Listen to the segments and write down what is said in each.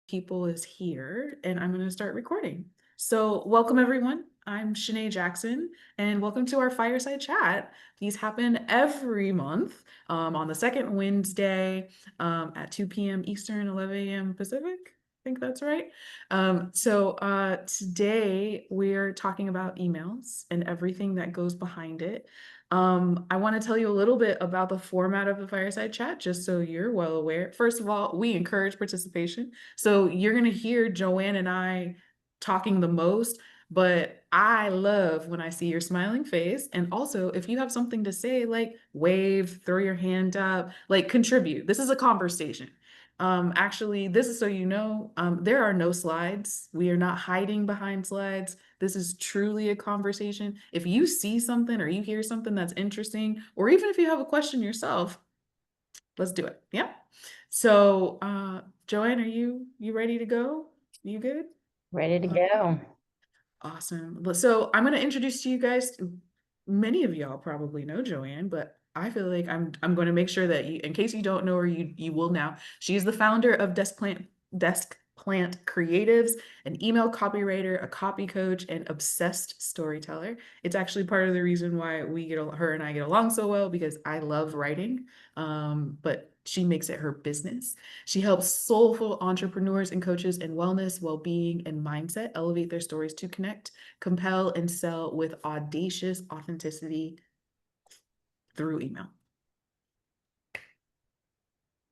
people is here, and I'm going to start recording. So, welcome everyone. I'm Shanae Jackson, and welcome to our fireside chat. These happen every month on the second Wednesday at 2 p.m. Eastern, 11 a.m. Pacific. I think that's right. Today we're talking about emails and everything that goes behind it. I want to tell you a little bit about the format of the fireside chat, just so you're well aware. First of all, we encourage participation. So you're going to hear Joanne and I talking the most, but I love when I see your smiling face. And also, if you have something to say, like wave, throw your hand up, like contribute. This is a conversation. Actually, this is so you know, there are no slides. We are not hiding behind slides. This is truly a conversation. If you see something or you hear something that's interesting, or even if you have a question yourself, let's do it. Yeah. So, Joanne, are you ready to go? You good? Ready to Uh, go. Awesome. So I'm going to introduce to you guys. Many of y'all probably know Joanne, but I feel like I'm going to make sure that you, in case you don't know her, you will now. She is the founder of Desk Plant Creatives, an email copywriter, a copy coach, and obsessed storyteller. It's actually part of the reason why her and I get along so well because I love writing, but she makes it her business. She helps soulful entrepreneurs and coaches in wellness, well-being, and mindset elevate their stories to connect, compel, and sell with audacious authenticity through email.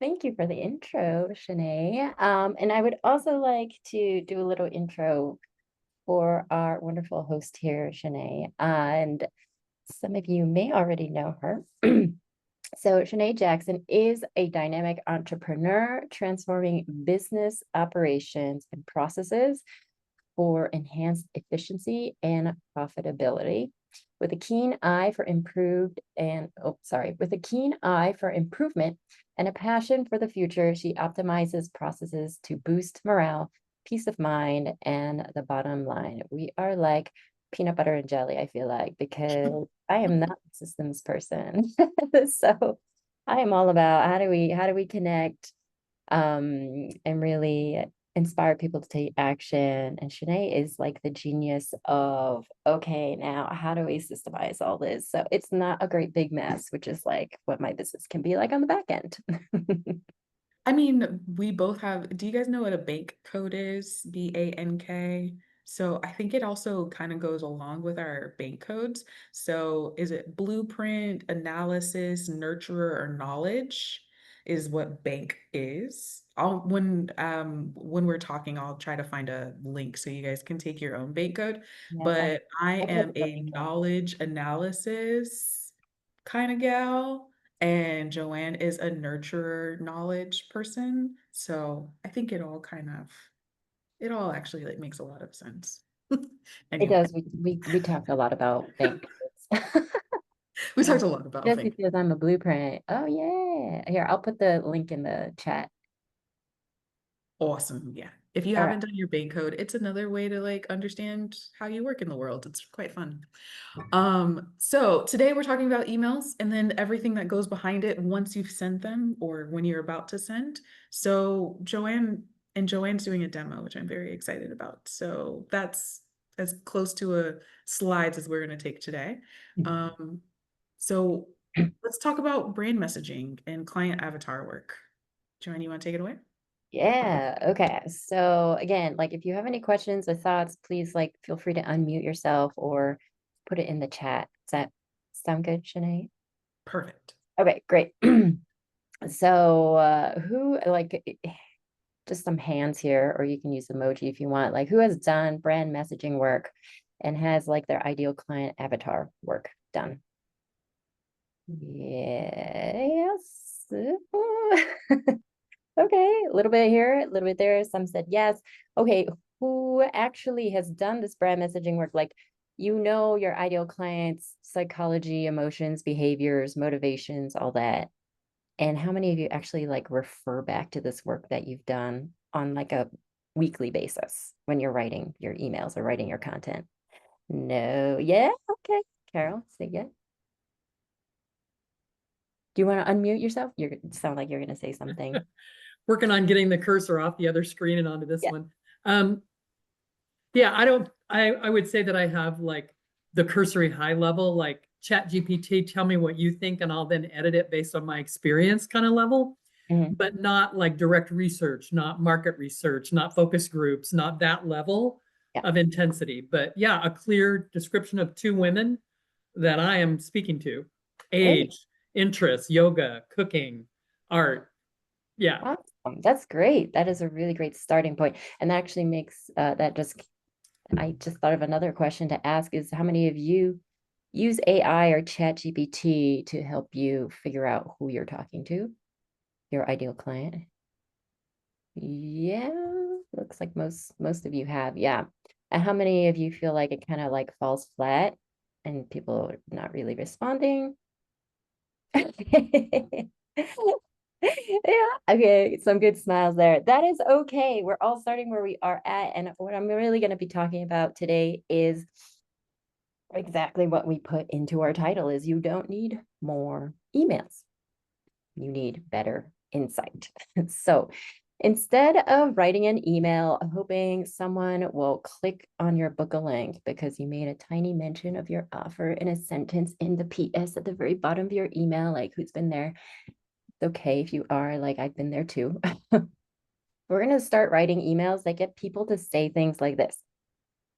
Thank you for the intro, Shanae. And I would also like to do a little intro for our wonderful host here, Shanae. And some of you may already know her. So Shanae Jackson is a dynamic entrepreneur transforming business operations and processes for enhanced efficiency and profitability. With a keen eye for with a keen eye for improvement and a passion for the future, she optimizes processes to boost morale, peace of mind, and the bottom line. We are like peanut butter and jelly, I feel like, because I am not a systems person. So I am all about how do we connect and really inspire people to take action. And Shanae is like the genius of, okay, now how do we systemize all this? So it's not a great big mess, which is like what my business can be like on the back end. I mean, we both have, do you guys know what a bank code is? BANK. So I think it also kind of goes along with our bank codes. So is it blueprint, analysis, nurturer, or knowledge is what bank is. When we're talking, I'll try to find a link so you guys can take your own bank code. Yes, But I I put am the a link in. knowledge analysis kind of gal. And Joanne is a nurturer knowledge person. So I think it all actually like makes a lot of sense. It Anyway, does. We talked a lot about bank codes. we talked a lot about Jesse things. says I'm a blueprint. Oh yeah. Here, I'll put the link in the chat. Awesome. Yeah. If you All right. haven't done your bank code, it's another way to like understand how you work in the world. It's quite fun. So today we're talking about emails and then everything that goes behind it once you've sent them or when you're about to send. So Joanne's doing a demo, which I'm very excited about. So that's as close to a slides as we're going to take today. Um, so let's talk about brand messaging and client avatar work. Joanne, you want to take it away? Yeah. Okay. So again, like if you have any questions or thoughts, please like feel free to unmute yourself or put it in the chat. Does that sound good, Shanae? Perfect. Okay, great. So who like just some hands here, or you can use emoji if you want. Like who has done brand messaging work and has like their ideal client avatar work done? Yes. Okay, a little bit here, a little bit there. Some said yes. Okay, who actually has done this brand messaging work? Like, you know, your ideal clients, psychology, emotions, behaviors, motivations, all that. And how many of you actually like refer back to this work that you've done on like a weekly basis when you're writing your emails or writing your content? No. Yeah. Okay. Carol, say yeah. Do you want to unmute yourself? You sound like you're going to say something. working on getting the cursor off the other screen and onto this Yeah. one. Yeah, I would say that I have like the cursory high level, like Chat GPT, tell me what you think, and I'll then edit it based on my experience kind of level, Mhm. but not like direct research, not market research, not focus groups, not that level Yeah. of intensity. But yeah, a clear description of two women that I am speaking to, Great. age, interests, yoga, cooking, art. Yeah. Awesome. That's great. That is a really great starting point. And that actually makes I just thought of another question to ask is how many of you use AI or Chat GPT to help you figure out who you're talking to, your ideal client? Yeah, looks like most of you have. Yeah. And how many of you feel like it kind of like falls flat and people are not really responding? Yeah, okay, some good smiles there. That is okay. We're all starting where we are at. And what I'm really going to be talking about today is exactly what we put into our title is you don't need more emails. You need better insight. So instead of writing an email hoping someone will click on your book a link because you made a tiny mention of your offer in a sentence in the PS at the very bottom of your email, like who's been there? It's okay if you are, like I've been there too. We're going to start writing emails that get people to say things like this.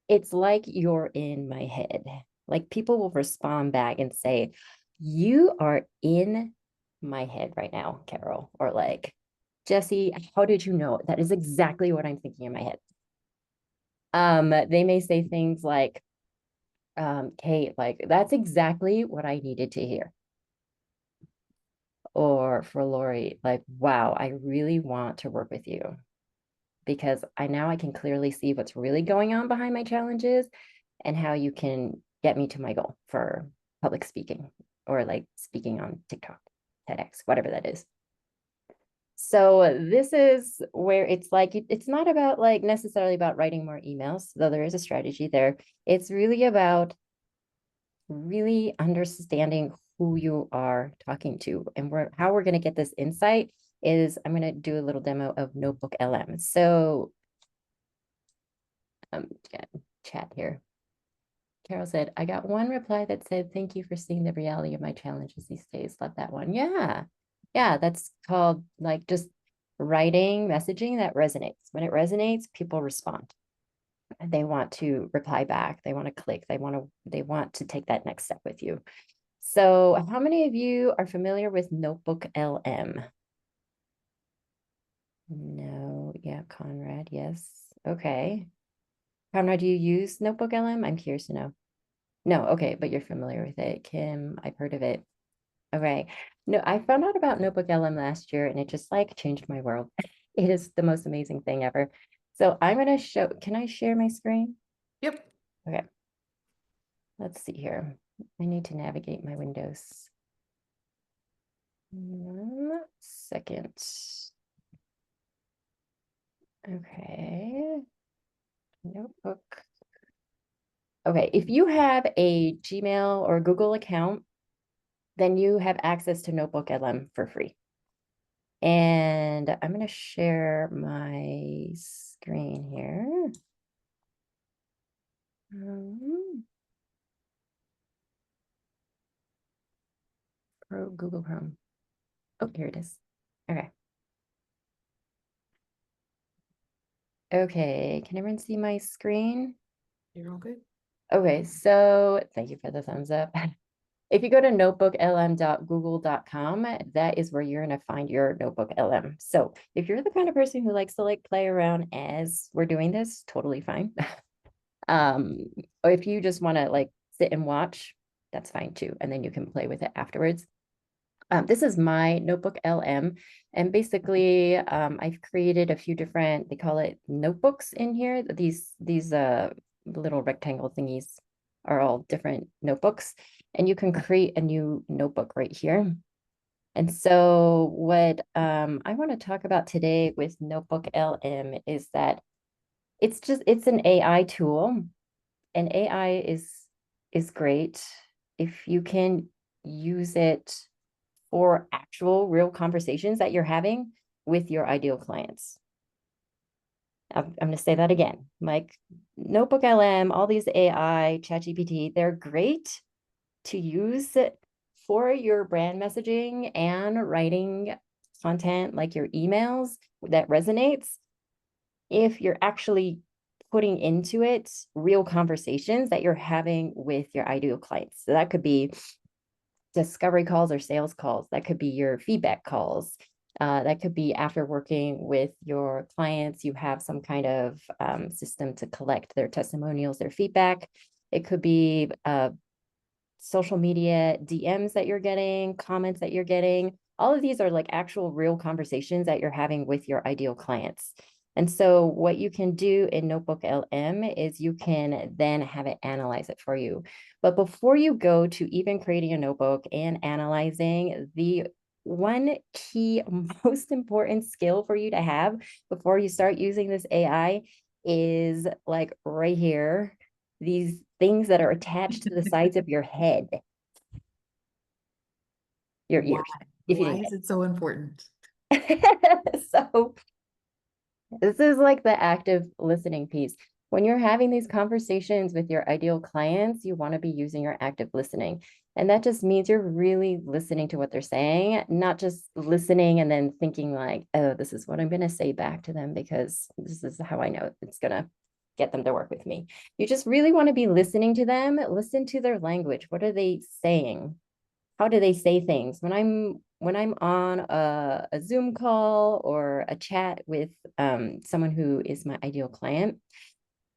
It's like you're in my head. Like people will respond back and say, you are in my head right now, Carol. Or like, Jesse, how did you know? That is exactly what I'm thinking in my head. They may say things like, Kate, like, that's exactly what I needed to hear. Or for Lori, like, wow, I really want to work with you because I can clearly see what's really going on behind my challenges and how you can get me to my goal for public speaking or like speaking on TikTok, TEDx, whatever that is. So this is where it's like it's not about like necessarily about writing more emails, though there is a strategy there. It's really about really understanding who you are talking to. And how we're going to get this insight is I'm going to do a little demo of Notebook LM. So chat here. Carol said, I got one reply that said, thank you for seeing the reality of my challenges these days. Love that one. Yeah. Yeah. That's called like just writing messaging that resonates. When it resonates, people respond. They want to reply back. They want to click. They want to take that next step with you. So how many of you are familiar with Notebook LM? No. Yeah. Conrad. Yes. Okay. Conrad, do you use Notebook LM? I'm curious to know. No, okay, but you're familiar with it. Kim, I've heard of it. Okay. No, I found out about Notebook LM last year and it just like changed my world. It is the most amazing thing ever. So I'm going to show, can I share my screen? Yep. Okay. Let's see here. I need to navigate my windows. 1 second. Okay. Notebook. Okay, if you have a Gmail or Google account, then you have access to Notebook LM for free. And I'm going to share my screen here. Google Chrome. Oh, here it is. Okay. Okay, can everyone see my screen? You're all good. Okay, so thank you for the thumbs up. If you go to notebooklm.google.com, that is where you're going to find your Notebook LM. So if you're the kind of person who likes to like play around as we're doing this, totally fine. Or if you just want to like sit and watch, that's fine too. And then you can play with it afterwards. This is my Notebook LM. And basically, I've created a few different, they call it notebooks in here. These little rectangle thingies are all different notebooks. And you can create a new notebook right here. And so what I want to talk about today with Notebook LM is that it's an AI tool, and AI is great if you can use it for actual real conversations that you're having. with your ideal clients. I'm going to say that again. Like Notebook LM, all these AI, ChatGPT, they're great to use for your brand messaging and writing content like your emails that resonates. If you're actually putting into it real conversations that you're having with your ideal clients. So that could be discovery calls or sales calls. That could be your feedback calls. That could be after working with your clients, you have some kind of system to collect their testimonials, their feedback. It could be social media DMs that you're getting, comments that you're getting. All of these are like actual real conversations that you're having with your ideal clients. And so what you can do in Notebook LM is you can then have it analyze it for you. But before you go to even creating a notebook and analyzing, the one key, most important skill for you to have before you start using this AI is like right here, these things that are attached to the sides of your head, your Why? ears, if you Why didn't is it so important? get. So this is like the active listening piece. When you're having these conversations with your ideal clients, you want to be using your active listening. And that just means you're really listening to what they're saying, not just listening and then thinking like, oh, this is what I'm going to say back to them because this is how I know it's going to get them to work with me. You just really want to be listening to them, listen to their language. What are they saying? How do they say things? When I'm on a Zoom call or a chat with someone who is my ideal client,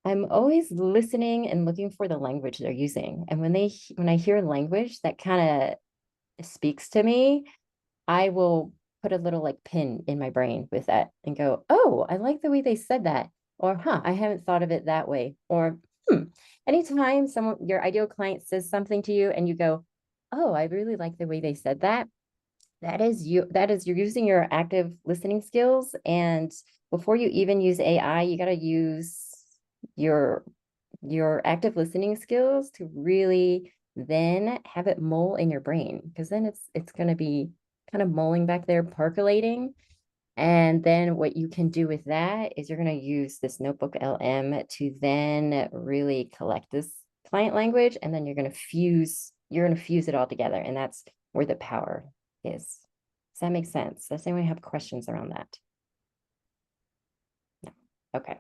I'm always listening and looking for the language they're using. And when I hear language that kind of speaks to me, I will put a little like pin in my brain with that and go, oh, I like the way they said that. Or, I haven't thought of it that way. Or, anytime your ideal client says something to you and you go, oh, I really like the way they said that. You're using your active listening skills. And before you even use AI, you got to use your active listening skills to really then have it mull in your brain, because then it's going to be kind of mulling back there, percolating. And then what you can do with that is you're going to use this Notebook LM to then really collect this client language, and then you're going to fuse it all together. And that's where the power is. Does that make sense? Does anyone have questions around that? No. Okay.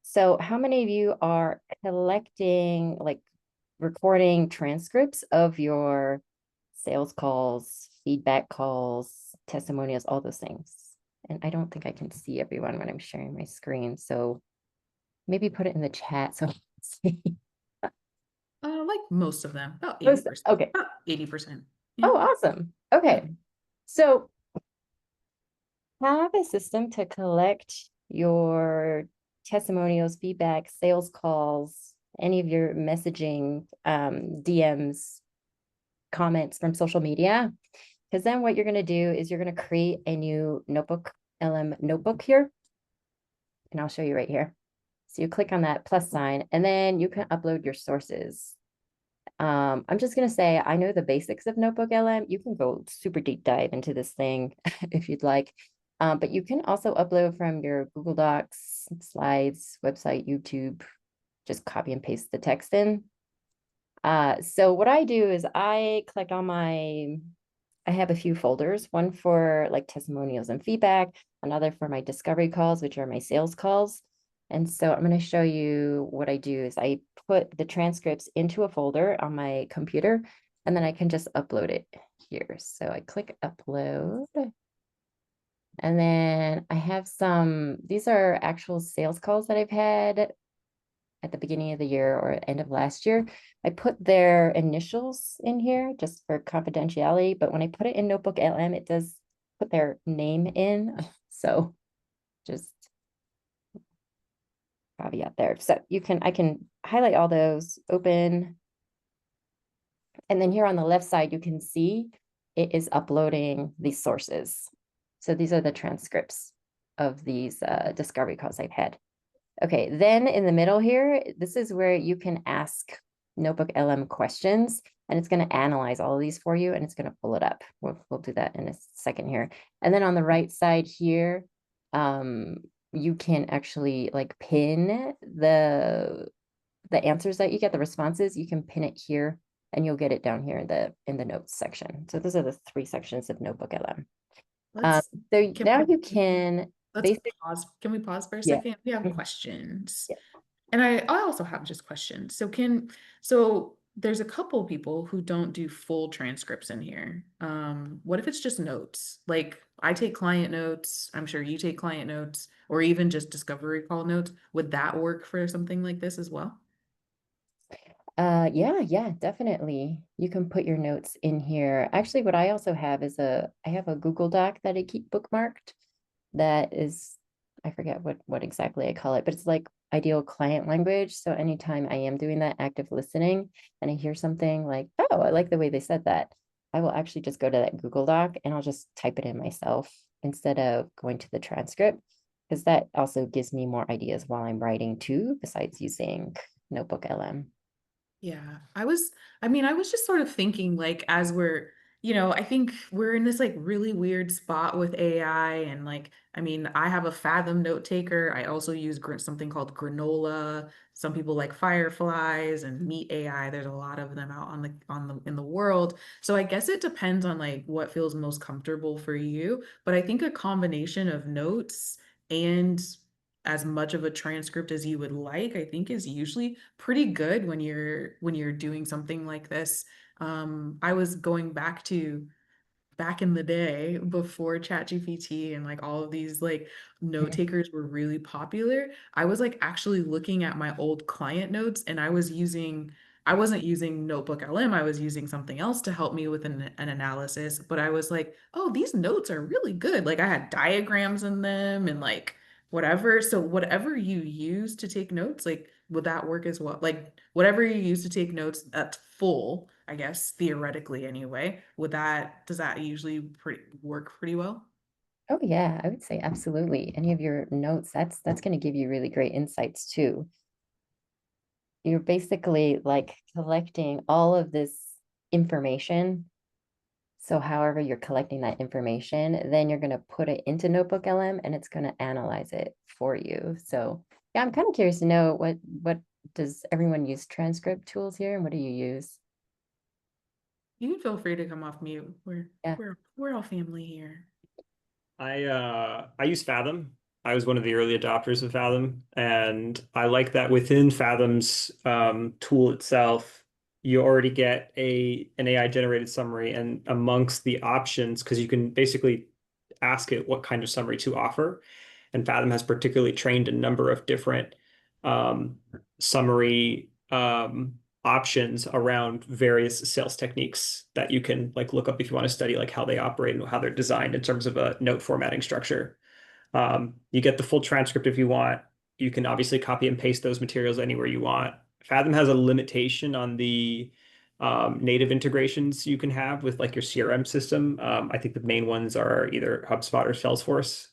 So how many of you are collecting, like recording transcripts of your sales calls, feedback calls, testimonials, all those things? And I don't think I can see everyone when I'm sharing my screen. So maybe put it in the chat so I can see. Like most of them, about Most- 80%. okay. About 80%. Oh, awesome. Okay. So have a system to collect your testimonials, feedback, sales calls, any of your messaging, DMs, comments from social media. Because then what you're going to do is you're going to create a new notebook, LM notebook here. And I'll show you right here. So you click on that plus sign, and then you can upload your sources. I'm just going to say, I know the basics of Notebook LM. You can go super deep dive into this thing if you'd like. But you can also upload from your Google Docs, slides, website, YouTube, just copy and paste the text in. So what I do is I collect I have a few folders, one for like testimonials and feedback, another for my discovery calls, which are my sales calls. And so I'm going to show you what I do is I put the transcripts into a folder on my computer, and then I can just upload it here. So I click upload. And then I have these are actual sales calls that I've had at the beginning of the year or end of last year. I put their initials in here just for confidentiality, but when I put it in Notebook LM, it does put their name in. So just caveat there. So I can highlight all those, open. And then here on the left side, you can see it is uploading these sources. So these are the transcripts of these discovery calls I've had. Okay, then in the middle here, this is where you can ask Notebook LM questions, and it's going to analyze all of these for you, and it's going to pull it up. We'll do that in a second here. And then on the right side here, you can actually like pin the answers that you get, the responses. You can pin it here, and you'll get it down here in the notes section. So those are the 3 sections of Notebook LM. Let's So can now we, you can let's basically, pause. Can we pause for a yeah. second? We have Mhm. questions. Yeah. And I also have just questions. So there's a couple people who don't do full transcripts in here. What if it's just notes? Like I take client notes, I'm sure you take client notes, or even just discovery call notes. Would that work for something like this as well? Yeah, definitely. You can put your notes in here. Actually, what I also have is I have a Google Doc that I keep bookmarked that is, I forget what exactly I call it, but it's like ideal client language. So anytime I am doing that active listening and I hear something like, oh, I like the way they said that, I will actually just go to that Google Doc and I'll just type it in myself instead of going to the transcript, because that also gives me more ideas while I'm writing too, besides using Notebook LM. Yeah, I was just sort of thinking like as we're, I think we're in this like really weird spot with AI and like, I have a Fathom note taker. I also use something called Granola. Some people like Fireflies and Meet AI. There's a lot of them out in the world. So I guess it depends on like what feels most comfortable for you. But I think a combination of notes and as much of a transcript as you would like, I think is usually pretty good when you're doing something like this. I was going back in the day before ChatGPT and like all of these like note Mhm. takers were really popular. I was like actually looking at my old client notes and I wasn't using Notebook LM. I was using something else to help me with an analysis, but I was like, oh, these notes are really good. Like I had diagrams in them and like whatever. So whatever you use to take notes, like would that work as well? Like whatever you use to take notes that's full, I guess, theoretically anyway. Does that usually work pretty well? Oh yeah, I would say absolutely. Any of your notes, that's going to give you really great insights too. You're basically like collecting all of this information. So however you're collecting that information, then you're going to put it into Notebook LM and it's going to analyze it for you. So yeah, I'm kind of curious to know what does everyone use transcript tools here, and what do you use? You can feel free to come off mute. Yeah. We're all family here. I use Fathom. I was one of the early adopters of Fathom, and I like that within Fathom's tool itself, you already get an AI generated summary, and amongst the options, because you can basically ask it what kind of summary to offer. And Fathom has particularly trained a number of different um, summary options around various sales techniques that you can like look up if you want to study like how they operate and how they're designed in terms of a note formatting structure. You get the full transcript if you want. You can obviously copy and paste those materials anywhere you want. Fathom has a limitation on the native integrations you can have with like your CRM system. I think the main ones are either HubSpot or Salesforce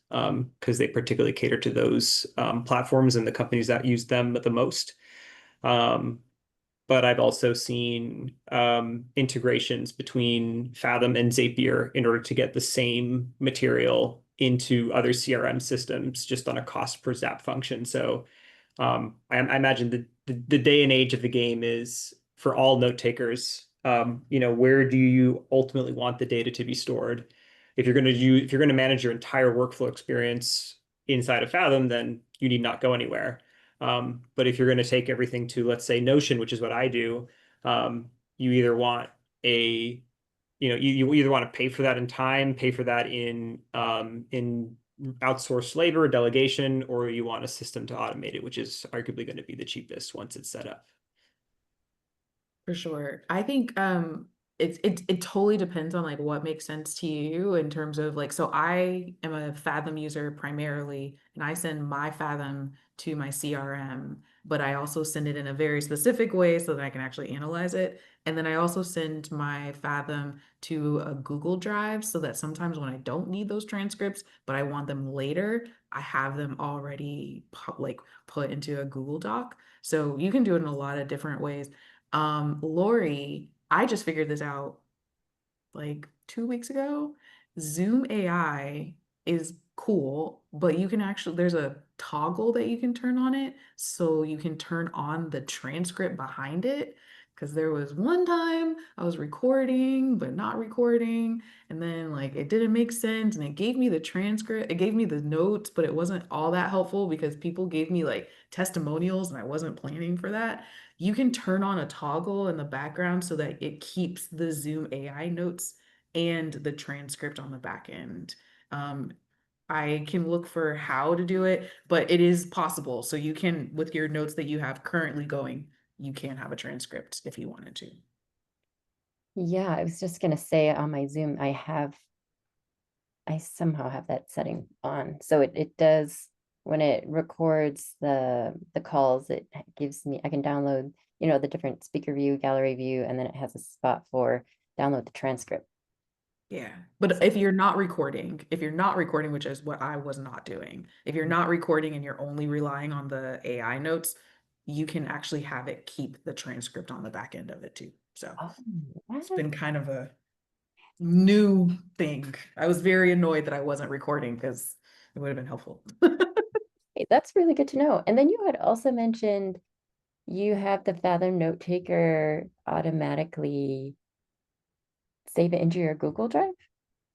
because they particularly cater to those platforms and the companies that use them the most. Um, but I've also seen integrations between Fathom and Zapier in order to get the same material into other CRM systems just on a cost per zap function. So I imagine the day and age of the game is for all note takers. Where do you ultimately want the data to be stored? If you're going to manage your entire workflow experience inside of Fathom, then you need not go anywhere. But if you're going to take everything to, let's say, Notion, which is what I do, you either want a, you either want to pay for that in time, pay for that in outsourced labor, delegation, or you want a system to automate it, which is arguably going to be the cheapest once it's set up. For sure. I think it totally depends on like what makes sense to you in terms of like so I am a Fathom user primarily and I send my Fathom to my CRM, but I also send it in a very specific way so that I can actually analyze it. And then I also send my Fathom to a Google Drive so that sometimes when I don't need those transcripts, but I want them later, I have them already put into a Google Doc. So you can do it in a lot of different ways. Lori, I just figured this out like 2 weeks ago. Zoom AI is cool, but you can actually, there's a toggle that you can turn on it so you can turn on the transcript behind it. Because there was one time I was recording, but not recording, and then like it didn't make sense, and it gave me the transcript, it gave me the notes, but it wasn't all that helpful because people gave me like testimonials and I wasn't planning for that. You can turn on a toggle in the background so that it keeps the Zoom AI notes and the transcript on the back end. Um, I can look for how to do it, but it is possible. So you can, with your notes that you have currently going, you can have a transcript if you wanted to. Yeah, I was just gonna say on my Zoom, I somehow have that setting on. So it does, when it records the calls, it gives me, I can download, the different speaker view, gallery view, and then it has a spot for download the transcript. Yeah. But if you're not recording, which is what I was not doing, if you're not recording and you're only relying on the AI notes, you can actually have it keep the transcript on the back end of it too. So Oh, it's been kind of a new thing. I was very annoyed that I wasn't recording because it would have been helpful. hey, that's really good to know. And then you had also mentioned you have the Fathom note taker automatically save it into your Google Drive.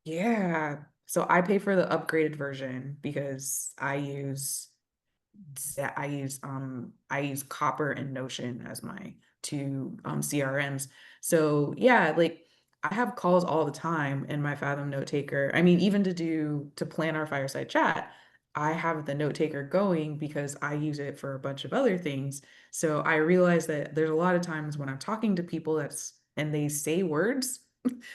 Yeah. So I pay for the upgraded version because I use Copper and Notion as my two CRMs. So yeah, like I have calls all the time in my Fathom note taker. I mean, even to plan our fireside chat, I have the note taker going because I use it for a bunch of other things. So I realize that there's a lot of times when I'm talking to people and they say words.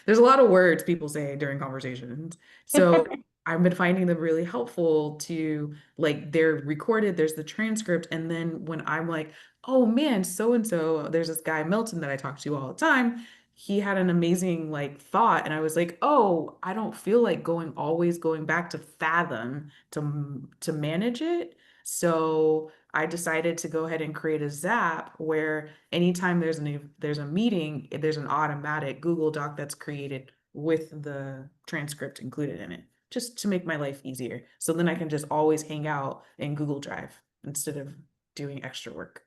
There's a lot of words people say during conversations. So I've been finding them really helpful to like they're recorded, there's the transcript, and then when I'm like, oh man, so and so, there's this guy Milton that I talk to all the time. He had an amazing like thought, and I was like, oh, I don't feel like always going back to Fathom to manage it. So I decided to go ahead and create a Zap where anytime there's a meeting, there's an automatic Google Doc that's created with the transcript included in it, just to make my life easier. So then I can just always hang out in Google Drive instead of doing extra work.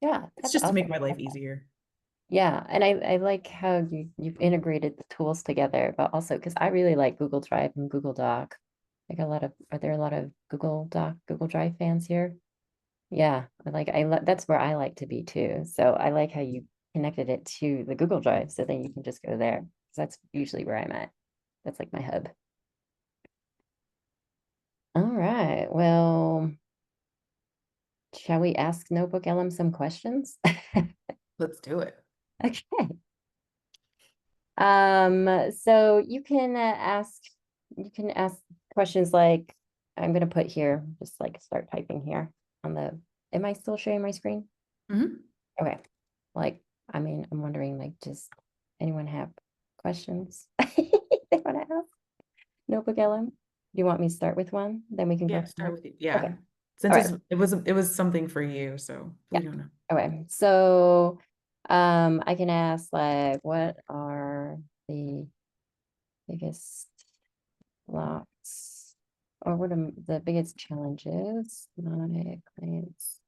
Yeah, It's that's just to make awesome. my life easier. Yeah, and I like how you've integrated the tools together, but also because I really like Google Drive and Google Doc. Are there a lot of Google Doc, Google Drive fans here? Yeah, that's where I like to be too. So I like how you connected it to the Google Drive, so then you can just go there. 'Cause that's usually where I'm at. That's like my hub. All right, well, shall we ask Notebook LM some questions? Let's do it. Okay. So you can ask questions like I'm gonna put here, just like start typing here on am I still sharing my screen? Mhm. Okay. Like, I mean, I'm wondering, like, does anyone have questions they want to ask? Notebook LM? Do you want me to start with one? Then we can go Yeah, from start there. with you. Okay. Yeah. All Since right. it was something for you, so Yeah. we don't know. Okay. So I can ask like what are the biggest blocks or what are the biggest challenges my clients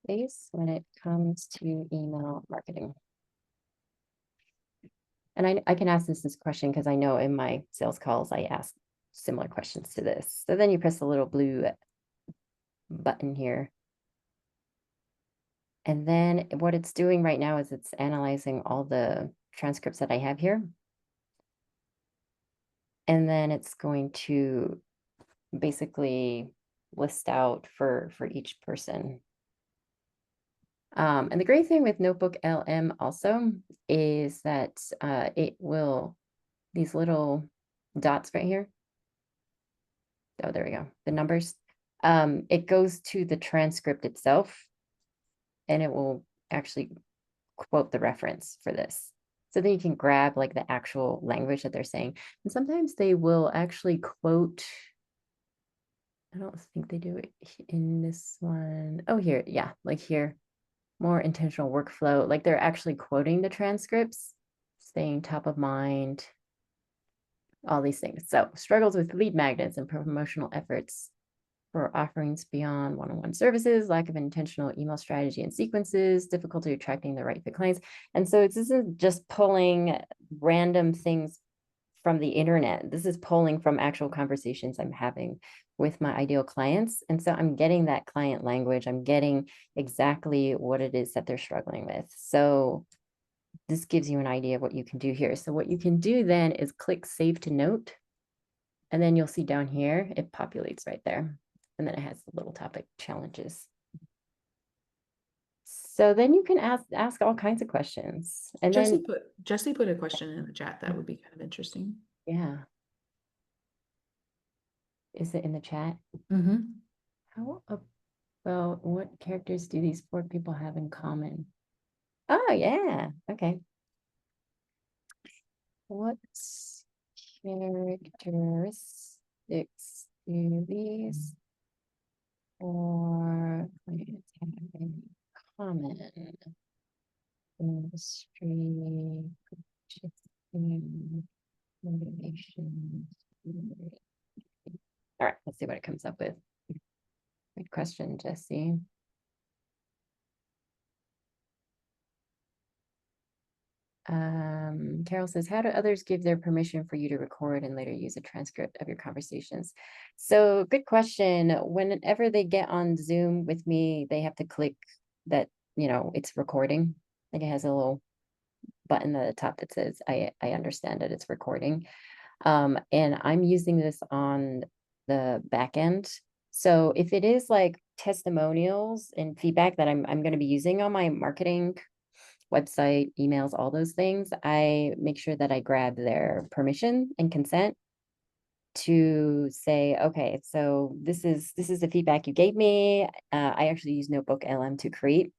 face when it comes to email marketing? And I can ask this question because I know in my sales calls I ask similar questions to this. So then you press the little blue button here. And then what it's doing right now is it's analyzing all the transcripts that I have here. And then it's going to basically list out for each person. And the great thing with Notebook LM also is that these little dots right here. Oh, there we go. The numbers. It goes to the transcript itself and it will actually quote the reference for this. So then you can grab like the actual language that they're saying. And sometimes they will actually quote. I don't think they do it in this one. Oh, here. Yeah, like here. more intentional workflow, like they're actually quoting the transcripts, staying top of mind, all these things. So struggles with lead magnets and promotional efforts for offerings beyond one-on-one services, lack of intentional email strategy and sequences, difficulty attracting the right fit clients. And so this isn't just pulling random things from the internet. This is pulling from actual conversations I'm having with my ideal clients. And so I'm getting that client language. I'm getting exactly what it is that they're struggling with. So this gives you an idea of what you can do here. So what you can do then is click Save to Note. And then you'll see down here, it populates right there. And then it has the little topic challenges. So then you can ask all kinds of questions. And then, Jesse put a question in the chat that would be kind of interesting. yeah. Is it in the chat? Mm-hmm. How about what characters do these 4 people have in common? Oh, yeah. Okay. What characteristics do these 4 clients have in common? Industry, purchasing, motivation. All right, let's see what it comes up with. Good question, Jesse. Carol says, how do others give their permission for you to record and later use a transcript of your conversations? So good question. Whenever they get on Zoom with me, they have to click that, it's recording. Like it has a little button at the top that says, I understand that it's recording. And I'm using this on the back end. So if it is like testimonials and feedback that I'm going to be using on my marketing website, emails, all those things, I make sure that I grab their permission and consent to say, okay, so this is the feedback you gave me. I actually use Notebook LM to create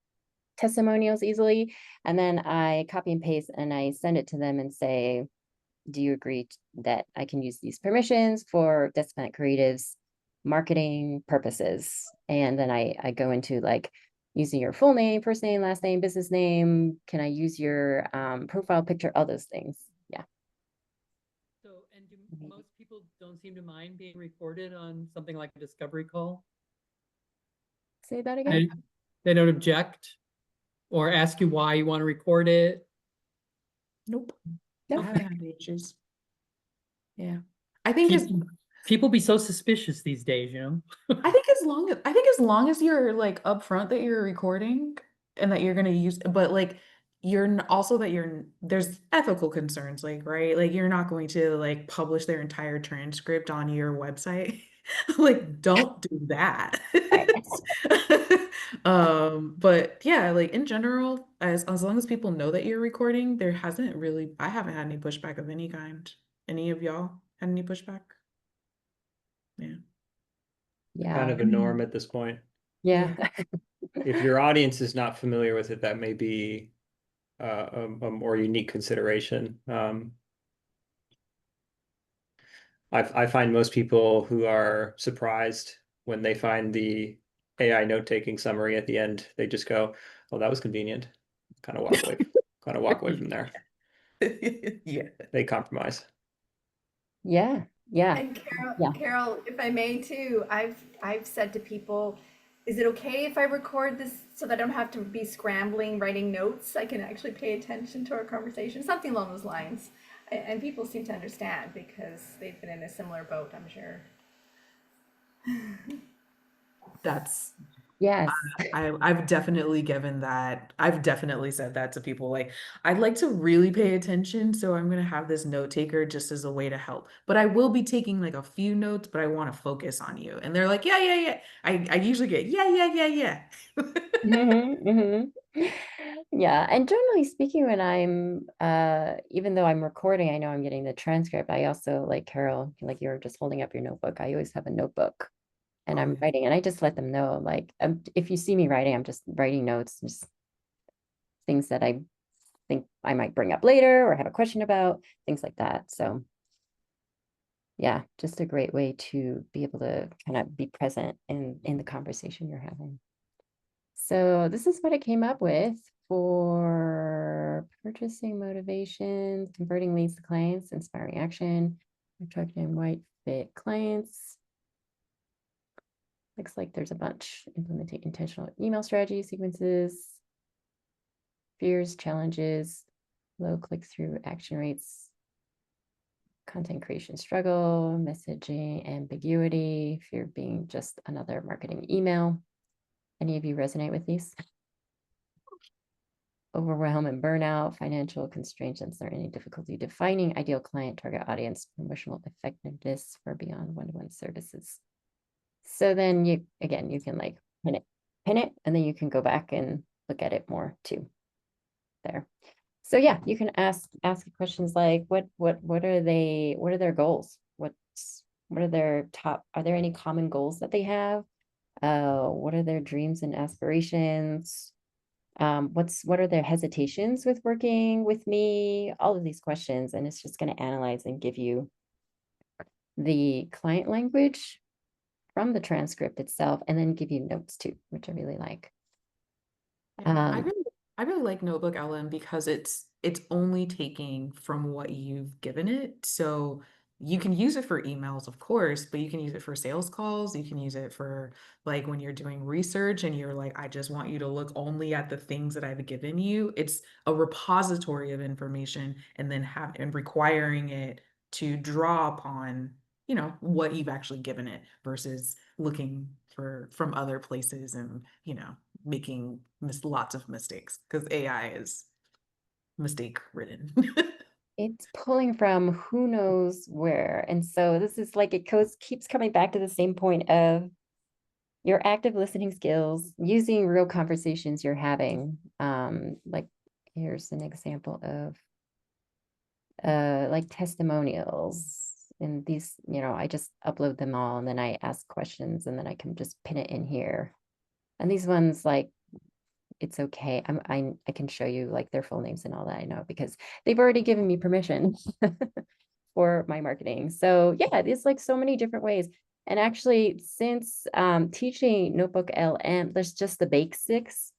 testimonials easily. And then I copy and paste and I send it to them and say, do you agree that I can use these permissions for Descent Creative's marketing purposes? And then I go into like using your full name, first name, last name, business name. Can I use your profile picture? All those things. Yeah. So, and most people don't seem to mind being recorded on something like a discovery call? Say that again? They don't object or ask you why you want to record it? Nope. Nope. I haven't had any issues. Yeah. I think People be so suspicious these days, I think as long as you're like upfront that you're recording and that you're gonna use, but like also that there's ethical concerns, like, right? Like you're not going to like publish their entire transcript on your website. Like, don't do that. But yeah, like in general, as long as people know that you're recording, I haven't had any pushback of any kind. Any of y'all had any pushback? Yeah. Kind Yeah. of a norm at this point. Yeah. If your audience is not familiar with it, that may be a more unique consideration. I find most people who are surprised when they find the AI note-taking summary at the end, they just go, "Oh, that was convenient." Kind of walk away from there. Yeah. They compromise. Yeah. Yeah. And Carol, Yeah. Carol, if I may too, I've said to people, is it okay if I record this so that I don't have to be scrambling, writing notes? I can actually pay attention to our conversation, something along those lines. And people seem to understand because they've been in a similar boat, I'm sure. That's Yes. I've definitely I've definitely said that to people. Like, I'd like to really pay attention, so I'm gonna have this note taker just as a way to help. But I will be taking like a few notes, but I want to focus on you. And they're like, yeah, yeah, yeah. I usually get, yeah. Yeah, and generally speaking, when I'm even though I'm recording, I know I'm getting the transcript. I also, like Carol, like you're just holding up your notebook. I always have a notebook and Oh, I'm yeah. writing, and I just let them know, like, if you see me writing, I'm just writing notes, just things that I think I might bring up later or have a question about, things like that. So yeah, just a great way to be able to kind of be present in the conversation you're having. So this is what I came up with for purchasing motivations, converting leads to clients, inspiring action, attracting white fit clients. Looks like there's a bunch. Implementing intentional email strategy sequences, fears, challenges, low click-through action rates, content creation struggle, messaging ambiguity, fear of being just another marketing email. Any of you resonate with these? Overwhelm and burnout, financial constraints, uncertainty, difficulty defining ideal client, target audience, promotional effectiveness for beyond one-to-one services. So then you can like pin it, and then you can go back and look at it more too. There. So yeah, you can ask questions like what are their goals? What are their top, are there any common goals that they have? What are their dreams and aspirations? What are their hesitations with working with me? All of these questions, and it's just going to analyze and give you the client language from the transcript itself, and then give you notes too, which I really like. Yeah, I really like Notebook LM because it's only taking from what you've given it. So you can use it for emails, of course, but you can use it for sales calls. You can use it for like when you're doing research and you're like, I just want you to look only at the things that I've given you. It's a repository of information, and then requiring it to draw upon, what you've actually given it versus looking from other places and, making lots of mistakes because AI is mistake ridden. It's pulling from who knows where. And so this is like, keeps coming back to the same point of your active listening skills, using real conversations you're having. Like here's an example of like testimonials. And these, I just upload them all, and then I ask questions, and then I can just pin it in here. And these ones, like, it's okay. I can show you like their full names and all that, I know, because they've already given me permission for my marketing. So yeah, it's like so many different ways. And actually, since teaching Notebook LM, there's just the basics.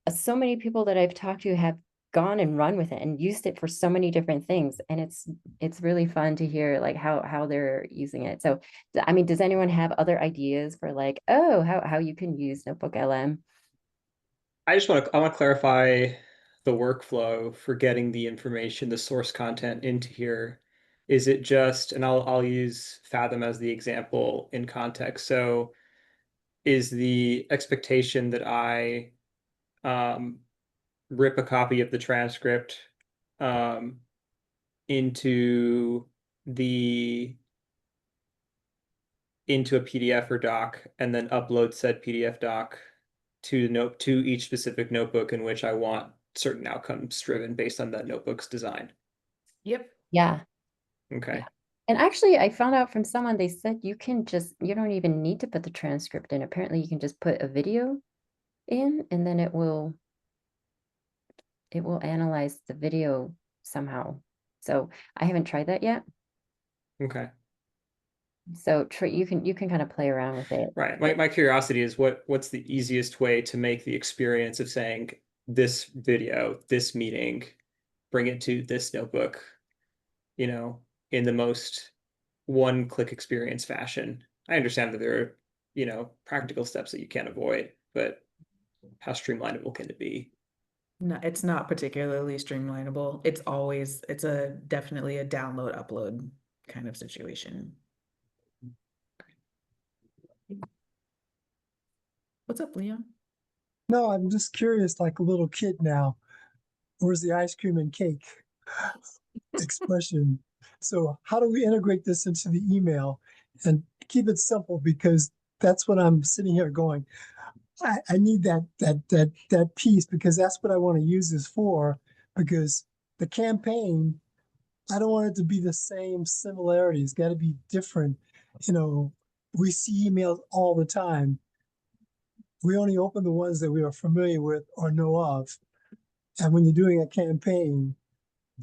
So many people that I've talked to have gone and run with it and used it for so many different things, and it's really fun to hear like how they're using it. So I mean, does anyone have other ideas for like, oh, how you can use Notebook LM? I want to clarify the workflow for getting the information, the source content into here. Is it just, and I'll use Fathom as the example in context. So is the expectation that I rip a copy of the transcript um, into a PDF or doc, and then upload said PDF doc to each specific notebook in which I want certain outcomes driven based on that notebook's design. Yep. Yeah. Okay. Yeah. And actually, I found out from someone, they said you don't even need to put the transcript in. Apparently, you can just put a video in, and then it will analyze the video somehow. So I haven't tried that yet. Okay. So you can kind of play around with it. Right. My curiosity is what's the easiest way to make the experience of saying this video, this meeting, bring it to this notebook, in the most one-click experience fashion. I understand that there are, practical steps that you can't avoid, but how streamlinable can it be? No, it's not particularly streamlinable. It's definitely a download upload kind of situation. What's up, Leon? No, I'm just curious, like a little kid now. Where's the ice cream and cake expression? So how do we integrate this into the email and keep it simple? Because that's what I'm sitting here going. I need that piece, because that's what I want to use this for. Because the campaign, I don't want it to be the same similarity. It's got to be different. We see emails all the time. We only open the ones that we are familiar with or know of. And when you're doing a campaign,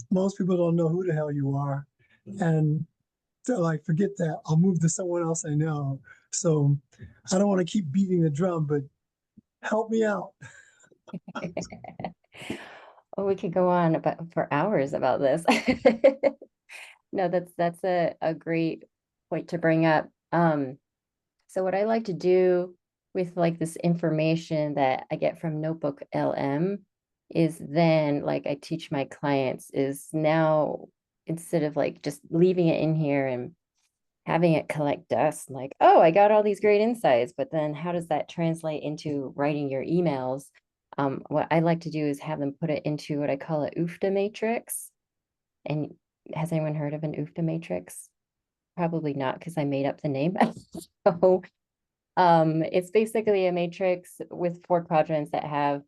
most people don't know who the hell you are. And they're like, forget that. I'll move to someone else I know. So I don't want to keep beating the drum, but Help me out. Oh, we could go on about for hours about this. No, that's a great point to bring up. So what I like to do with like this information that I get from Notebook LM is then like I teach my clients is now instead of like just leaving it in here and having it collect dust, like, oh, I got all these great insights, but then how does that translate into writing your emails? What I like to do is have them put it into what I call a UFTA matrix. And has anyone heard of an UFTA matrix? Probably not, because I made up the name. So it's basically a matrix with 4 quadrants that have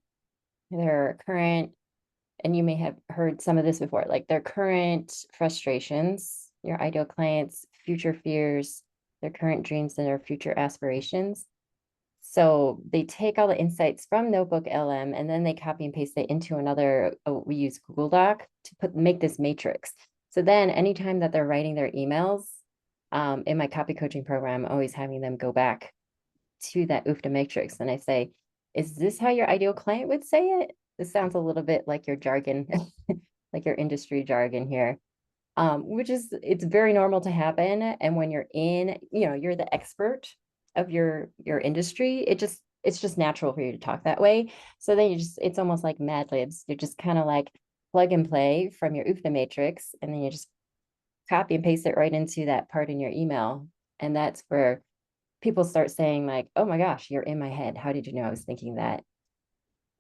their current, and you may have heard some of this before, like their current frustrations, your ideal clients, future fears, their current dreams, and their future aspirations. So they take all the insights from Notebook LM and then they copy and paste it into another, we use Google Doc to make this matrix. So then anytime that they're writing their emails, in my copy coaching program, I'm always having them go back to that UFTA matrix. And I say, is this how your ideal client would say it? This sounds a little bit like your jargon, like your industry jargon here. Which is, it's very normal to happen. And when you're in, you're the expert of your industry, it's just natural for you to talk that way. So then it's almost like Mad Libs. You're just kind of like plug and play from your UFTA matrix, and then you just copy and paste it right into that part in your email. And that's where people start saying like, oh my gosh, you're in my head. How did you know I was thinking that?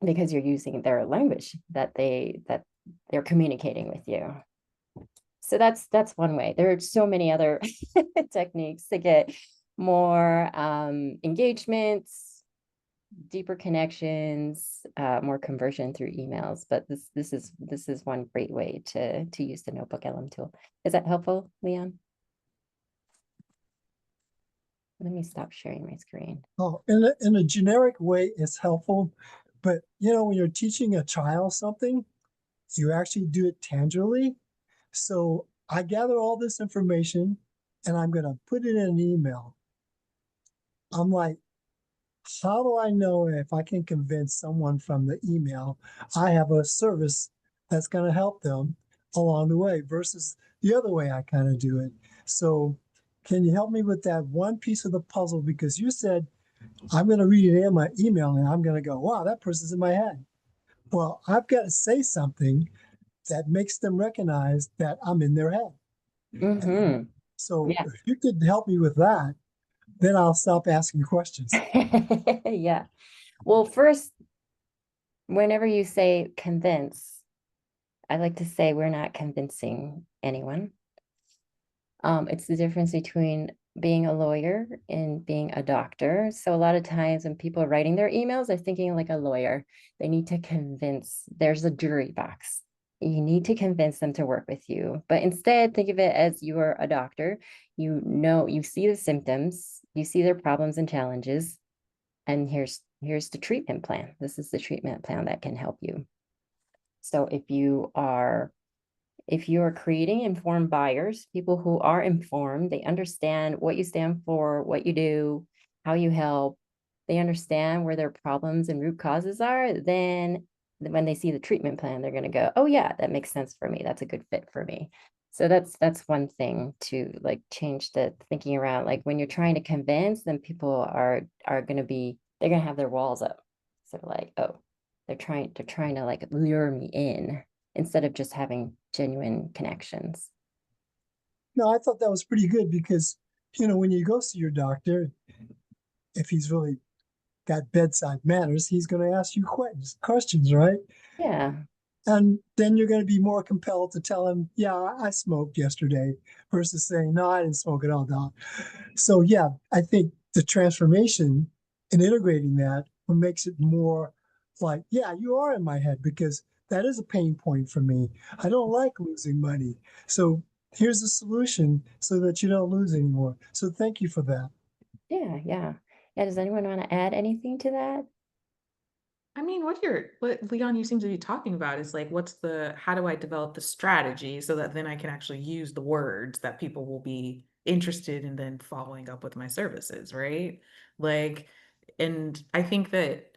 Because you're using their language that they're communicating with you. So that's one way. There are so many other techniques to get more engagements, deeper connections, more conversion through emails. But this is one great way to use the Notebook LM tool. Is that helpful, Leon? Let me stop sharing my screen. Oh, in a generic way, it's helpful. But when you're teaching a child something, you actually do it tangibly. So I gather all this information and I'm going to put it in an email. I'm like, how do I know if I can convince someone from the email I have a service that's going to help them along the way versus the other way I kind of do it? So, can you help me with that one piece of the puzzle? Because you said I'm going to read it in my email and I'm going to go, wow, that person's in my head. Well, I've got to say something that makes them recognize that I'm in their head. Mm-hmm. So, Yeah. if you could help me with that, then I'll stop asking questions. Yeah. Well, first, whenever you say convince, I like to say we're not convincing anyone. It's the difference between being a lawyer and being a doctor. So a lot of times when people are writing their emails, they're thinking like a lawyer. They need to convince, there's a jury box. You need to convince them to work with you. But instead, think of it as you are a doctor. You see the symptoms, you see their problems and challenges, and here's the treatment plan. This is the treatment plan that can help you. So if you are creating informed buyers, people who are informed, they understand what you stand for, what you do, how you help, they understand where their problems and root causes are, then when they see the treatment plan, they're going to go, oh yeah, that makes sense for me. That's a good fit for me. So that's one thing to like change the thinking around. Like when you're trying to convince, then people are going to be, they're going to have their walls up. So like, oh, they're trying to like lure me in instead of just having genuine connections. No, I thought that was pretty good because, when you go see your doctor, if he's really got bedside manners, he's going to ask you questions, right? Yeah. And then you're going to be more compelled to tell him, yeah, I smoked yesterday versus saying, no, I didn't smoke at all, doc. So, yeah, I think the transformation and integrating that makes it more like, yeah, you are in my head because that is a pain point for me. I don't like losing money. So here's a solution so that you don't lose anymore. So thank you for that. Yeah. Yeah. Yeah. Does anyone want to add anything to that? I mean, what Leon, you seem to be talking about is like, how do I develop the strategy so that then I can actually use the words that people will be interested in then following up with my services, right? Like, and I think that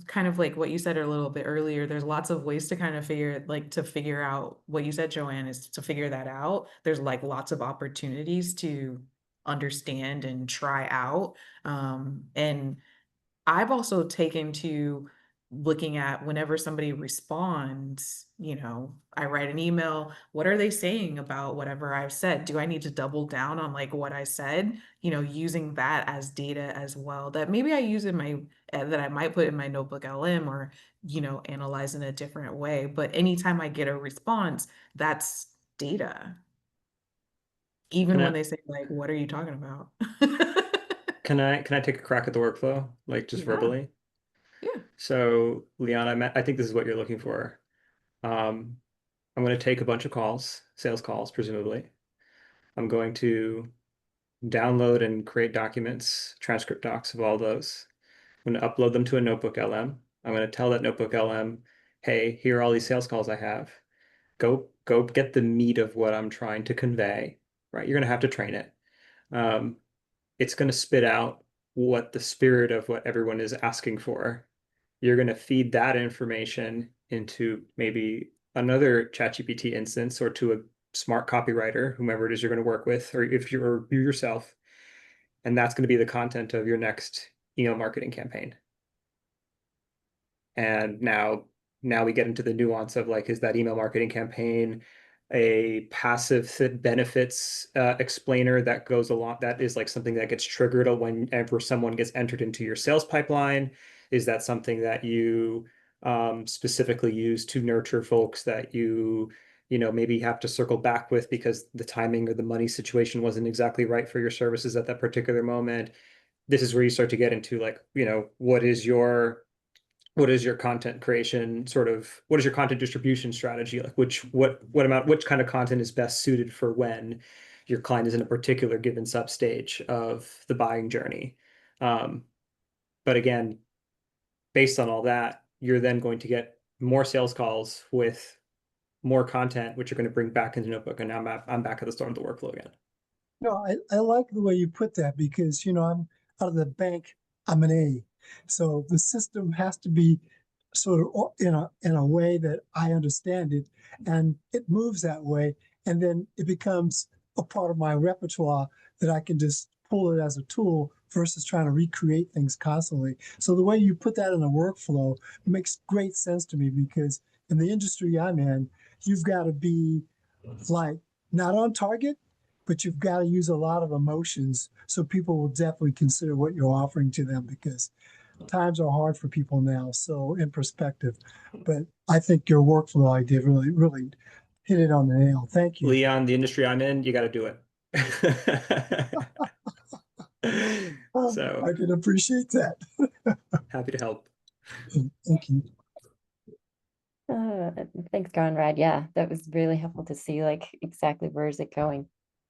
kind of like what you said a little bit earlier, there's lots of ways to kind of figure out what you said, Joanne, is to figure that out. There's like lots of opportunities to understand and try out. And I've also taken to looking at whenever somebody responds, I write an email, what are they saying about whatever I've said? Do I need to double down on like what I said? Using that as data as well that maybe I use in that I might put in my notebook LM or, analyze in a different way. But anytime I get a response, that's data. Even Can when I they say like, what are you talking about? can I take a crack at the workflow, like just Yeah, verbally? yeah. So, Leon, I think this is what you're looking for. Um, I'm going to take a bunch of calls, sales calls, presumably. I'm going to download and create documents, transcript docs of all those. I'm going to upload them to a notebook LM. I'm going to tell that notebook LM, hey, here are all these sales calls I have. Go get the meat of what I'm trying to convey, right? You're going to have to train it. Um, it's going to spit out what the spirit of what everyone is asking for. You're going to feed that information into maybe another ChatGPT instance or to a smart copywriter, whomever it is you're going to work with, or if you're you yourself. And that's going to be the content of your next email marketing campaign. And now we get into the nuance of like, is that email marketing campaign a passive benefits explainer that goes along, that is like something that gets triggered whenever someone gets entered into your sales pipeline? Is that something that you specifically use to nurture folks that you maybe have to circle back with because the timing or the money situation wasn't exactly right for your services at that particular moment? This is where you start to get into like, what is your content creation what is your content distribution strategy? Like which kind of content is best suited for when your client is in a particular given substage of the buying journey. But again, based on all that, you're then going to get more sales calls with more content, which you're going to bring back into Notebook. And now I'm back at the start of the workflow again. No, I like the way you put that because, I'm out of the bank, I'm an A. So the system has to be sort of in a way that I understand it, and it moves that way. And then it becomes a part of my repertoire that I can just pull it as a tool versus trying to recreate things constantly. So the way you put that in a workflow makes great sense to me because in the industry I'm in, you've got to be like not on target, but you've got to use a lot of emotions so people will definitely consider what you're offering to them because times are hard for people now. So in perspective, but I think your workflow idea really, really hit it on the nail. Thank you. Leon, the industry I'm in, you got to do it. So I can appreciate that. happy to help. Thank you. Uh, Thanks, Conrad. Yeah, that was really helpful to see like exactly where is it going.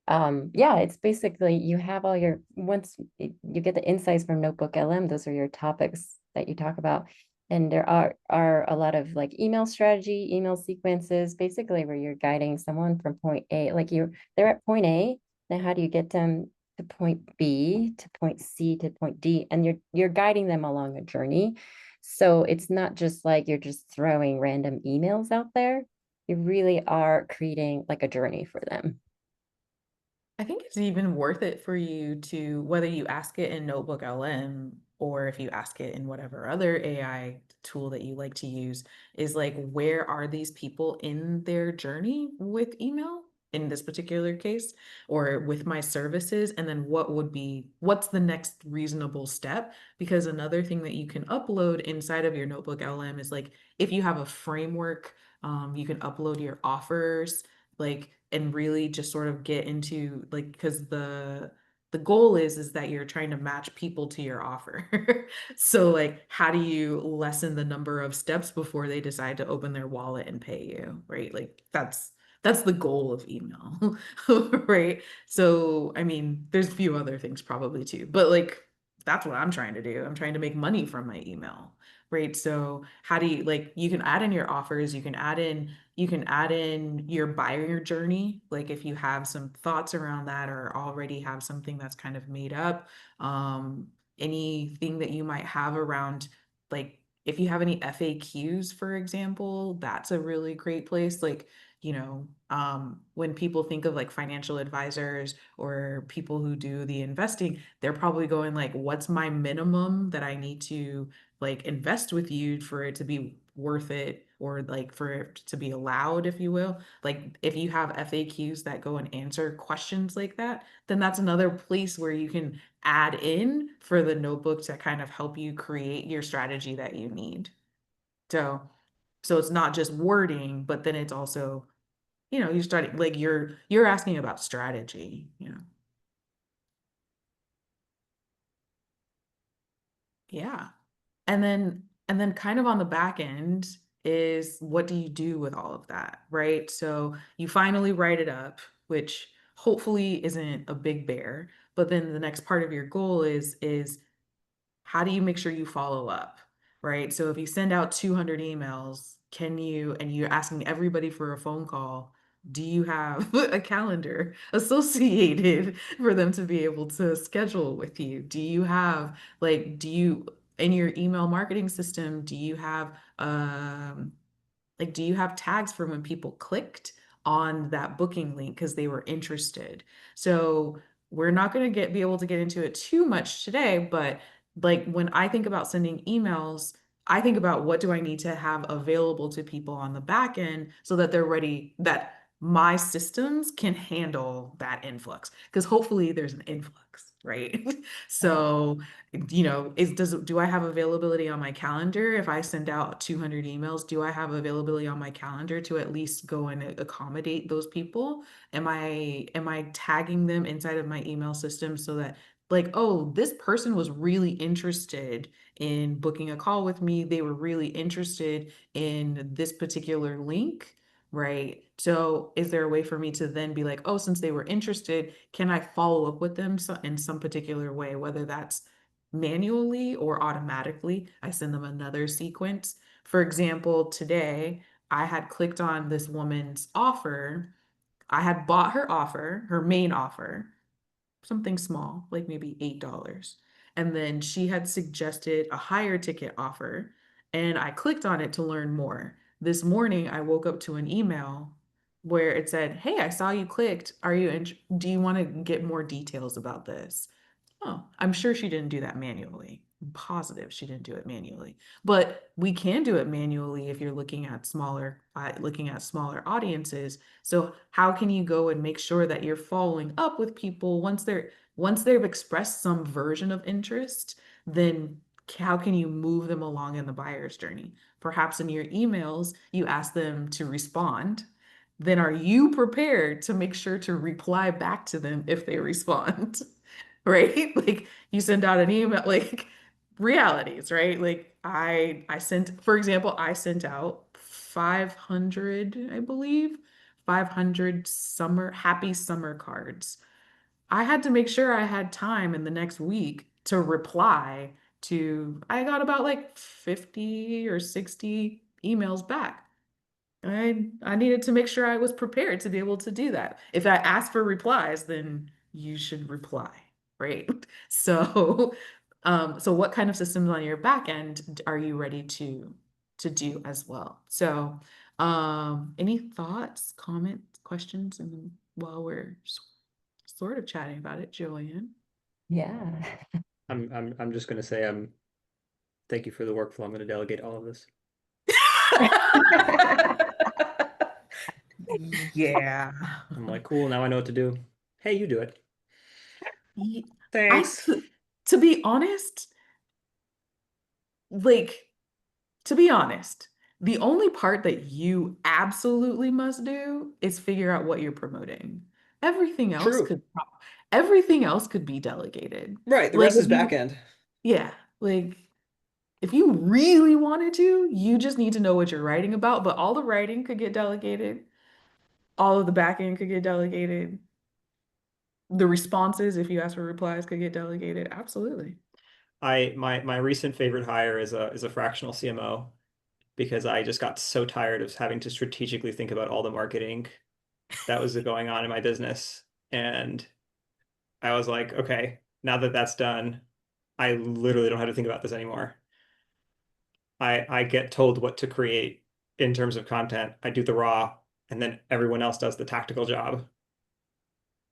Yeah, it's basically you have all your you get the insights from Notebook LM, those are your topics that you talk about. And there are a lot of like email strategy, email sequences, basically where you're guiding someone from point A, like they're at point A. Now how do you get them to point B, to point C, to point D? And you're guiding them along a journey. So it's not just like you're just throwing random emails out there. You really are creating like a journey for them. I think it's even worth it for you to, whether you ask it in Notebook LM or if you ask it in whatever other AI tool that you like to use, is like, where are these people in their journey with email in this particular case, or with my services? And then what's the next reasonable step? Because another thing that you can upload inside of your Notebook LM is like, if you have a framework, you can upload your offers, like, and really just sort of get into like, because the goal is that you're trying to match people to your offer. So like, how do you lessen the number of steps before they decide to open their wallet and pay you, right? Like that's the goal of email. Right? So I mean, there's a few other things probably too, but like, that's what I'm trying to do. I'm trying to make money from my email, right? So how do you, like, you can add in your offers, you can add in your buyer journey, like if you have some thoughts around that or already have something that's kind of made up. Anything that you might have around, like, if you have any FAQs, for example, that's a really great place. Like, when people think of like financial advisors or people who do the investing, they're probably going like, what's my minimum that I need to like invest with you for it to be worth it, or like for it to be allowed, if you will. Like if you have FAQs that go and answer questions like that, then that's another place where you can add in for the notebook to kind of help you create your strategy that you need. So it's not just wording, but then it's also, you're starting like you're asking about strategy. Yeah. And then kind of on the back end is, what do you do with all of that, right? So you finally write it up, which hopefully isn't a big bear, but then the next part of your goal is how do you make sure you follow up, right? So if you send out 200 emails, and you're asking everybody for a phone call, do you have a calendar associated for them to be able to schedule with you? Do you have, like, in your email marketing system, do you have, do you have tags for when people clicked on that booking link because they were interested? So we're not going to be able to get into it too much today, but like when I think about sending emails, I think about what do I need to have available to people on the back end so that they're ready, that my systems can handle that influx. Because hopefully there's an influx, right? So, do I have availability on my calendar? If I send out 200 emails, do I have availability on my calendar to at least go and accommodate those people? Am I tagging them inside of my email system so that, like, oh, this person was really interested in booking a call with me. They were really interested in this particular link, right? So is there a way for me to then be like, oh, since they were interested, can I follow up with them in some particular way, whether that's manually or automatically? I send them another sequence. For example, today I had clicked on this woman's offer. I had bought her offer, her main offer, something small, like maybe $8. And then she had suggested a higher ticket offer, and I clicked on it to learn more. This morning, I woke up to an email where it said, "Hey, I saw you clicked. Do you want to get more details about this?" Oh, I'm sure she didn't do that manually. I'm positive she didn't do it manually. But we can do it manually if you're looking at smaller audiences. So how can you go and make sure that you're following up with people once they've expressed some version of interest, then how can you move them along in the buyer's journey? Perhaps in your emails, you ask them to respond. Then are you prepared to make sure to reply back to them if they respond? Right? Like you send out an email, like realities, right? Like for example, I sent out 500, I believe, 500 happy summer cards. I had to make sure I had time in the next week to reply I got about like 50 or 60 emails back. I needed to make sure I was prepared to be able to do that. If I ask for replies, then you should reply, right? So, so what kind of systems on your back end are you ready to do as well? So, any thoughts, comments, questions, and while we're sort of chatting about it, Joanne? Yeah. I'm just gonna say thank you for the workflow. I'm gonna delegate all of this. Yeah. I'm like, cool, now I know what to do. Hey, you do it. Ye- Thanks. to be honest, like, to be honest, the only part that you absolutely must do is figure out what you're promoting. Everything else True. could, everything else could be delegated. Right, the Like, rest is back end. yeah, like, if you really wanted to, you just need to know what you're writing about, but all the writing could get delegated. All of the back end could get delegated. The responses, if you ask for replies, could get delegated. Absolutely. My recent favorite hire is a fractional CMO because I just got so tired of having to strategically think about all the marketing that was going on in my business. And I was like, okay, now that that's done, I literally don't have to think about this anymore. I get told what to create in terms of content. I do the raw, and then everyone else does the tactical job.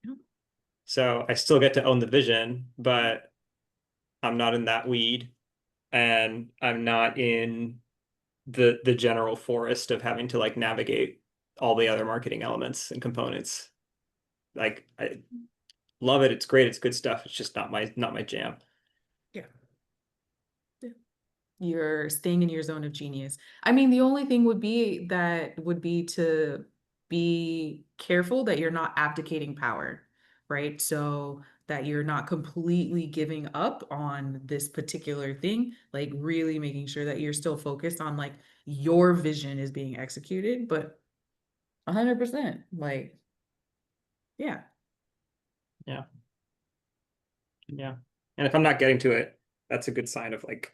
Yeah. So I still get to own the vision, but I'm not in that weed, and I'm not in the general forest of having to like navigate all the other marketing elements and components. Like I love it. It's great. It's good stuff. It's just not my jam. Yeah. You're staying in your zone of genius. I mean, the only thing would be to be careful that you're not abdicating power, right? So that you're not completely giving up on this particular thing, like really making sure that you're still focused on like your vision is being executed, but 100%, like, yeah. Yeah. Yeah. And if I'm not getting to it, that's a good sign of like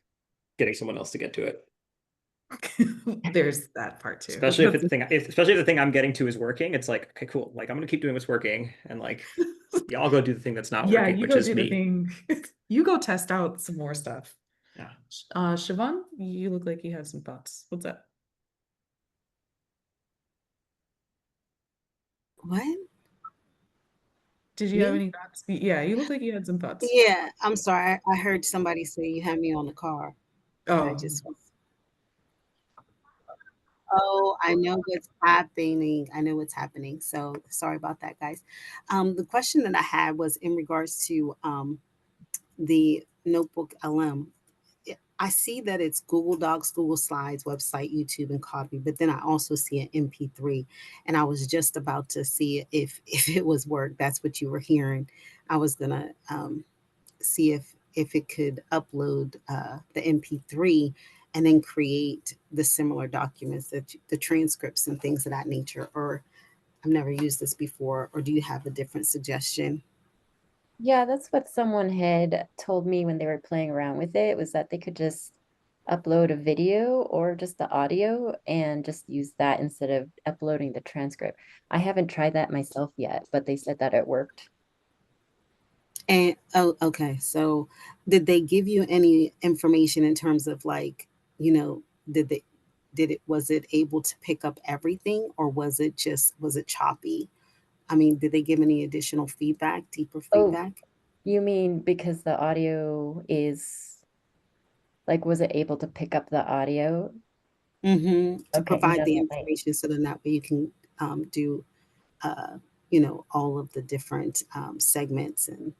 getting someone else to get to it. There's that part too. Especially if especially if the thing I'm getting to is working, it's like, okay, cool. Like I'm gonna keep doing what's working, and like y'all go do the thing that's not Yeah, working, you which go is do the me. thing. You go test out some more stuff. Yeah. Siobhan, you look like you have some thoughts. What's up? What? Did you have Me? any thoughts? Yeah, you look like you had some thoughts. Yeah, I'm sorry. I heard somebody say you had me on the car, and I Oh, just was, oh, I know what's happening. I know what's happening. So sorry about that, guys. The question that I had was in regards to the Notebook LM. I see that it's Google Docs, Google Slides, website, YouTube, and copy, but then I also see an MP3, and I was just about to see if if it was work. That's what you were hearing. I was gonna see if it could upload the MP3 and then create the similar documents, the transcripts and things of that nature. Or I've never used this before. Or do you have a different suggestion? Yeah, that's what someone had told me when they were playing around with it, was that they could just upload a video or just the audio and just use that instead of uploading the transcript. I haven't tried that myself yet, but they said that it worked. And oh, okay. So did they give you any information in terms of like, did they did it was it able to pick up everything, or was it choppy? I mean, did they give any additional feedback, deeper Oh, feedback? you mean because the audio is like, was it able to pick up the audio? To Okay, you provide know the that might. information so then that way you can do uh, all of the different segments and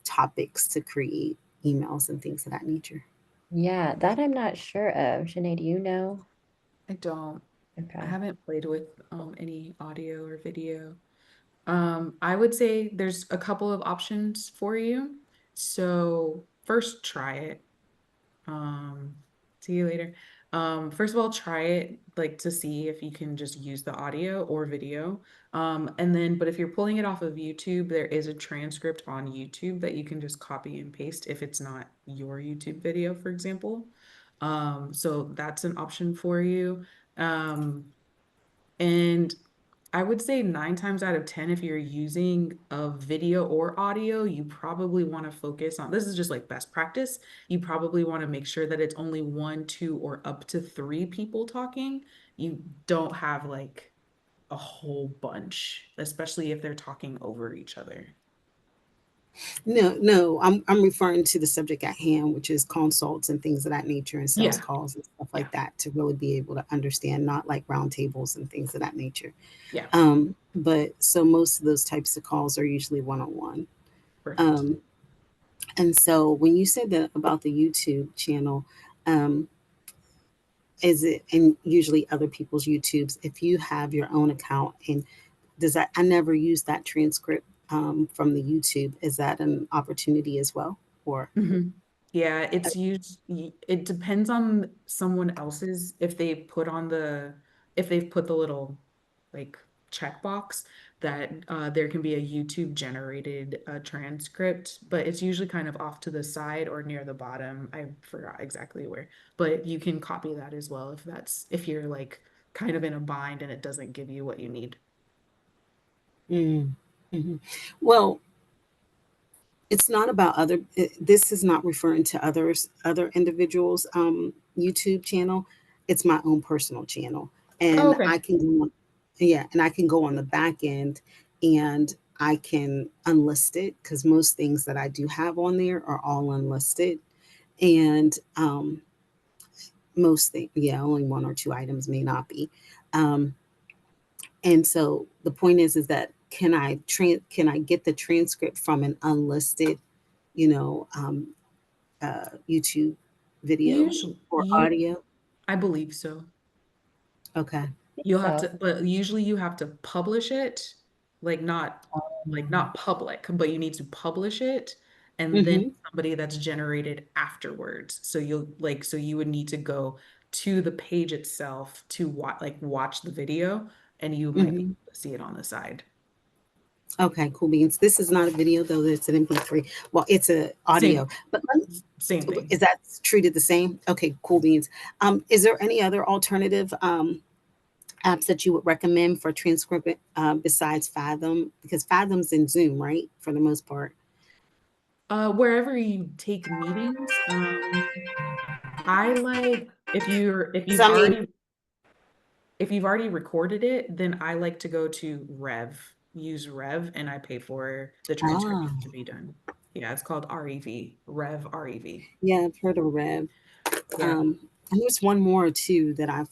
topics to create emails and things of that nature. Yeah, that I'm not sure of. Shanae, do you know? I don't. I Okay. haven't played with any audio or video. I would say there's a couple of options for you. So first, try it. Um, See you later. First of all, try it like to see if you can just use the audio or video. And then, but if you're pulling it off of YouTube, there is a transcript on YouTube that you can just copy and paste if it's not your YouTube video, for example. So that's an option for you. Um, and I would say 9 times out of 10, if you're using a video or audio, you probably want to focus on this is just like best practice. You probably want to make sure that it's only one, two, or up to three people talking. You don't have like a whole bunch, especially if they're talking over each other. No, I'm referring to the subject at hand, which is consults and things of that nature and sales Yeah, calls and stuff yeah, like that to really be able to understand, not like roundtables and things of that nature. yeah, But so most of those types of calls are usually one-on-one. perfect. Um, and so when you said that about the YouTube channel, um, is it, and usually other people's YouTubes, if you have your own account, and does that, I never use that transcript from the YouTube, is that an opportunity as well? Or Mhm. Yeah, it's used, it depends on someone else's if they've put the little like checkbox that there can be a YouTube generated transcript, but it's usually kind of off to the side or near the bottom. I forgot exactly where, but you can copy that as well if you're like kind of in a bind and it doesn't give you what you need. Mm, mhm. Well, it's not about this is not referring to other individuals YouTube channel. It's my own personal channel, Oh, and okay. I can go on, yeah, and I can go on the back end and I can unlist it because most things that I do have on there are all unlisted, and most things, yeah, only one or two items may not be. Um, and so the point is that can I get the transcript from an unlisted, YouTube video Usually, or audio? I believe so. Okay. You'll have to, So, but usually you have to publish it, like not public, but you need to publish it and then Mm-hmm. somebody that's generated afterwards. So so you would need to go to the page itself to watch the video and you might be Mm-hmm. able to see it on the side. Okay, cool beans. This is not a video though, it's an MP3. Well, it's a Same, audio, but same thing. is that treated the same? Okay, cool beans. Is there any other alternative apps that you would recommend for transcript besides Fathom? Because Fathom's in Zoom, right? For the most part. Wherever you take meetings, I like Because I mean, if you've already recorded it, then I like to go to use Rev, and I pay for the ah, transcription to be done. Yeah, it's called REV, REV. yeah, I've heard of Rev. Yeah, And there's one more too that I've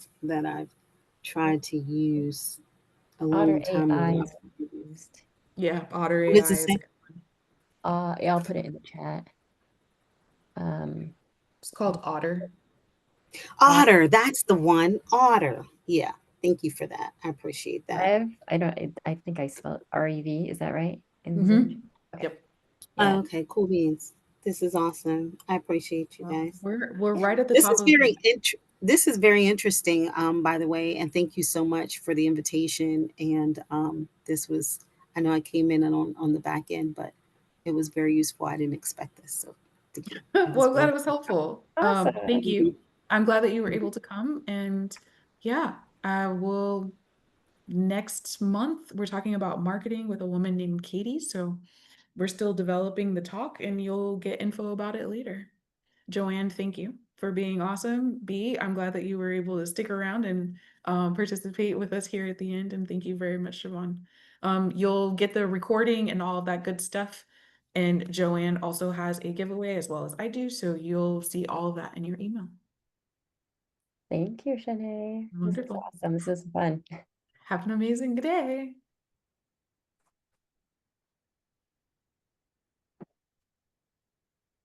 tried to use a Otter long time AI ago. is used. yeah, Otter What is the AI is a same? good one. Yeah, I'll put it in the chat. It's called Otter. Otter, that's the one. Otter. Yeah. Thank you for that. I appreciate that. I think I spelled REV. Is that right? In Mhm. Zoom? Okay. Yep. Yeah. Okay, cool beans. This is awesome. I appreciate you guys. We're right at the This top is of this is very interesting, by the way, and thank you so much for the invitation. And this was, I know I came in and on the back end, but it was very useful. I didn't expect this, so thank you. It Well, was I'm glad well. it was helpful. Thank Awesome. you. I'm glad that you were able to come. And yeah, I will next month, we're talking about marketing with a woman named Katie. So we're still developing the talk and you'll get info about it later. Joanne, thank you for being awesome. B, I'm glad that you were able to stick around and participate with us here at the end. And thank you very much, Siobhan. You'll get the recording and all of that good stuff. And Joanne also has a giveaway as well as I do. So you'll see all of that in your email. Thank you, Shanae. This is Wonderful. awesome. This is fun. Have an amazing day.